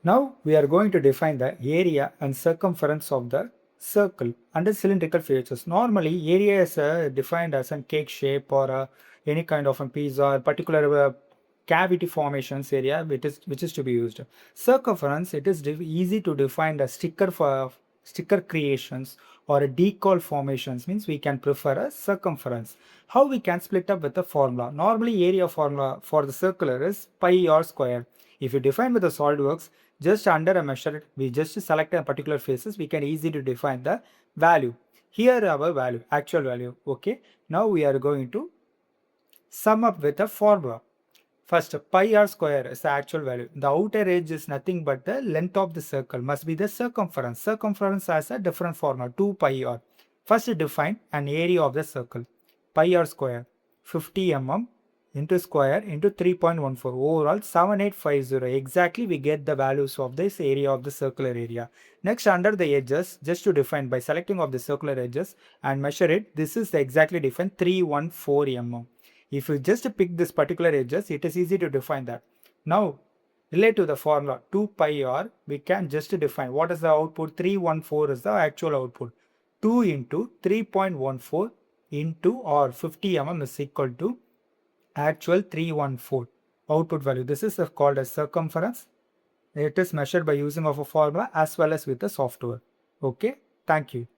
Now we are going to define the area and circumference of the circle under cylindrical features. Normally area is defined as a cake shape or any kind of a pizza or particular cavity formations area which is to be used. Circumference, it is easy to define the sticker creations or a decal formations, means we can prefer a circumference. How we can split up with the formula? Normally area formula for the circular is pi r square. If you define with the SolidWorks, just under a measure, we just select a particular faces, we can easily define the value. Here our value, actual value. Okay. Now we are going to sum up with a formula. First, pi r square is the actual value. The outer edge is nothing but the length of the circle, must be the circumference. Circumference has a different formula, 2 pi r. First define an area of the circle. Pi r square, 50 mm into square into 3.14. Overall 7850. Exactly we get the values of this area of the circular area. Next, under the edges, just to define by selecting of the circular edges and measure it, this is the exactly defined 314 mm. If you just pick this particular edges, it is easy to define that. Now, relate to the formula 2 pi r, we can just define what is the output. 314 is the actual output. 2 into 3.14 into or 50 mm is equal to actual 314 output value. This is called as circumference. It is measured by using of a formula as well as with the software. Okay, thank you.